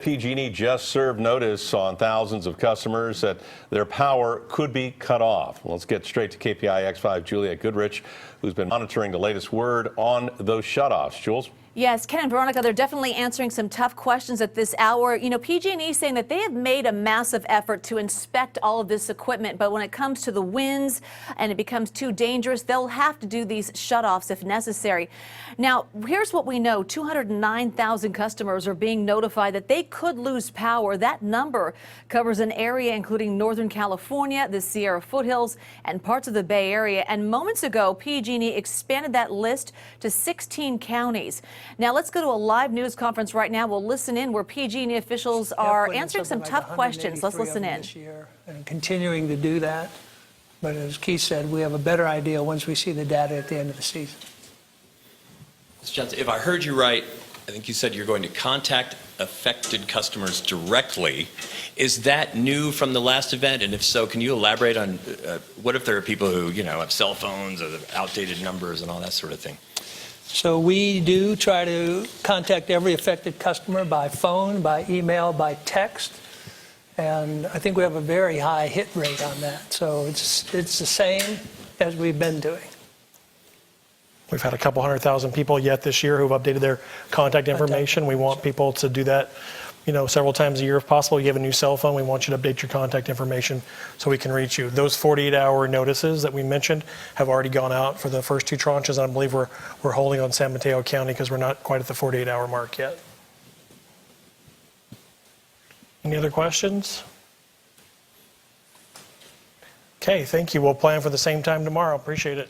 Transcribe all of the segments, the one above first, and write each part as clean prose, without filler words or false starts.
PG&E just served notice on thousands of customers that their power could be cut off. Let's get straight to KPIX 5 Juliette Goodrich, who's been monitoring the latest word on those shutoffs. Jules? Yes, Ken and Veronica, they're definitely answering some tough questions at this hour. You know, PG&E saying that they have made a massive effort to inspect all of this equipment, but when it comes to the winds and it becomes too dangerous, they'll have to do these shutoffs if necessary. Now, here's what we know. 209,000 customers are being notified that they could lose power. That number covers an area including Northern California, the Sierra foothills, and parts of the Bay Area. And moments ago, PG&E expanded that list to 16 counties. Now let's go to a live news conference right now. We'll listen in where PG&E officials are answering some tough questions. Let's listen in. This year and continuing to do that. But as Keith said, we have a better idea once we see the data at the end of the season. Mr. Johnson, if I heard you right, I think you said you're going to contact affected customers directly. Is that new from the last event? And if so, can you elaborate on what if there are people who, have cell phones or outdated numbers and all that sort of thing? So we do try to contact every affected customer by phone, by email, by text. And I think we have a very high hit rate on that. So it's the same as we've been doing. We've had a couple 100,000 people yet this year who've updated their contact information. We want people to do that, several times a year if possible. You have a new cell phone, we want you to update your contact information so we can reach you. Those 48-hour notices that we mentioned have already gone out for the first two tranches. And I believe we're holding on San Mateo County because we're not quite at the 48-hour mark yet. Any other questions? Okay, thank you. We'll plan for the same time tomorrow. Appreciate it.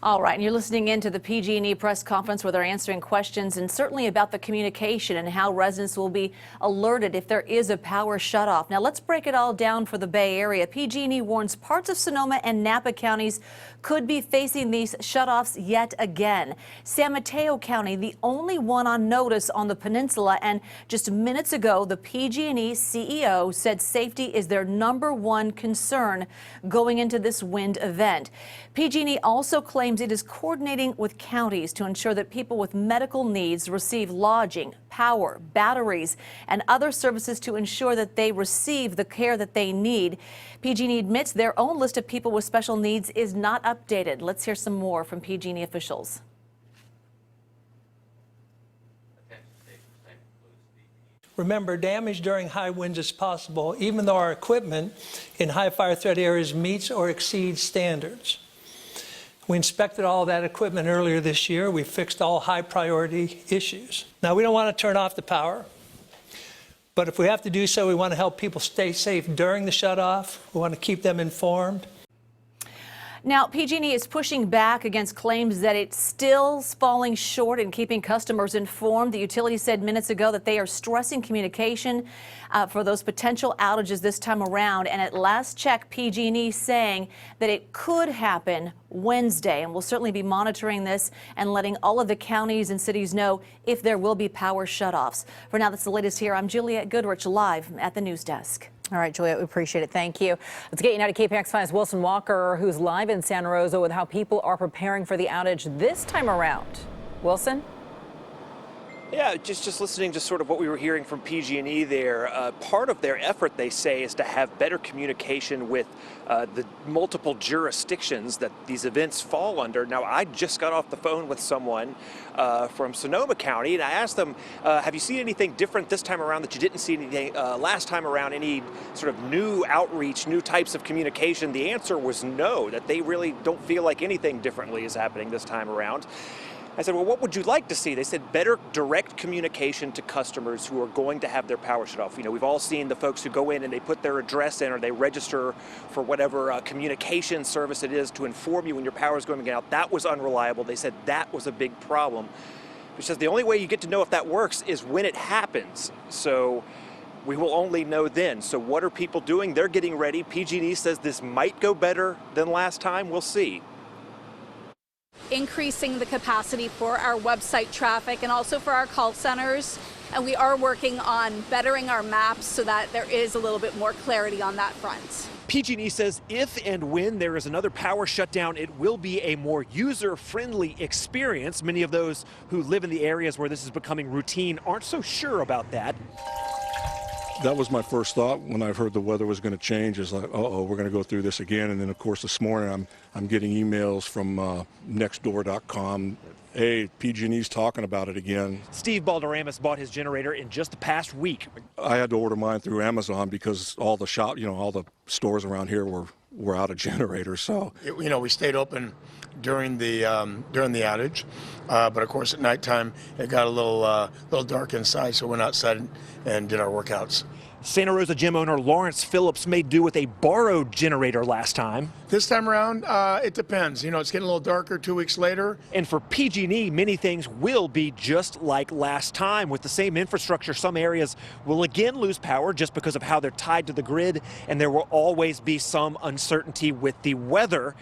All right, and you're listening in to the PG&E press conference where they're answering questions and certainly about the communication and how residents will be alerted if there is a power shutoff. Now let's break it all down for the Bay Area. PG&E warns parts of Sonoma and Napa counties could be facing these shutoffs yet again. San Mateo County, the only one on notice on the peninsula, and just minutes ago, the PG&E CEO said safety is their #1 concern going into this wind event. PG&E also claims it is coordinating with counties to ensure that people with medical needs receive lodging, power, batteries, and other services to ensure that they receive the care that they need. PG&E admits their own list of people with special needs is not updated. Let's hear some more from PG&E officials. Remember, damage during high winds is possible, even though our equipment in high fire threat areas meets or exceeds standards. We inspected all that equipment earlier this year. We fixed all high priority issues. Now, we don't want to turn off the power, but if we have to do so, we want to help people stay safe during the shutoff. We want to keep them informed. Now, PG&E is pushing back against claims that it's still falling short in keeping customers informed. The utility said minutes ago that they are stressing communication for those potential outages this time around. And at last check, PG&E saying that it could happen Wednesday. And we'll certainly be monitoring this and letting all of the counties and cities know if there will be power shutoffs. For now, that's the latest here. I'm Juliette Goodrich, live at the news desk. All right, Juliette, we appreciate it. Thank you. Let's get you now to KPIX 5's Wilson Walker, who's live in Santa Rosa with how people are preparing for the outage this time around. Wilson? Yeah, just listening to sort of what we were hearing from PG&E there. Part of their effort, they say, is to have better communication with the multiple jurisdictions that these events fall under. Now, I just got off the phone with someone from Sonoma County, and I asked them, have you seen anything different this time around that you didn't see anything last time around, any sort of new outreach, new types of communication? The answer was no, that they really don't feel like anything differently is happening this time around. I said, well, what would you like to see? They said better direct communication to customers who are going to have their power shut off. We've all seen the folks who go in and they put their address in or they register for whatever communication service it is to inform you when your power is going to get out. That was unreliable. They said that was a big problem. Which says the only way you get to know if that works is when it happens. So we will only know then. So what are people doing? They're getting ready. PG&E says this might go better than last time. We'll see. Increasing the capacity for our website traffic and also for our call centers. and we are working on bettering our maps so that there is a little bit more clarity on that front. PG&E says if and when there is another power shutdown, it will be a more user-friendly experience. Many of those who live in the areas where this is becoming routine aren't so sure about that. That was my first thought when I heard the weather was going to change, is like, uh-oh, we're going to go through this again. And then, of course, this morning I'm getting emails from nextdoor.com. Hey, PG&E's talking about it again. Steve Balderamas bought his generator in just the past week. I had to order mine through Amazon because all the all the stores around here were out of generators. So, we stayed open during the outage, but of course at nighttime it got a little dark inside, so we went outside and did our workouts. Santa Rosa gym owner Lawrence Phillips made do with a borrowed generator last time. This time around, it depends. It's getting a little darker 2 weeks later. And for PG&E, many things will be just like last time. With the same infrastructure, some areas will again lose power just because of how they're tied to the grid, and there will always be some uncertainty with the weather.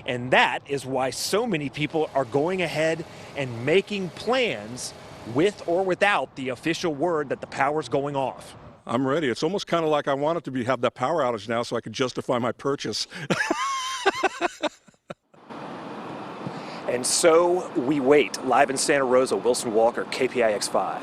And that is why so many people are going ahead and making plans with or without the official word that the power's going off. I'm ready. It's almost kind of like I want it to have that power outage now so I can justify my purchase. And so we wait. Live in Santa Rosa, Wilson Walker, KPIX 5.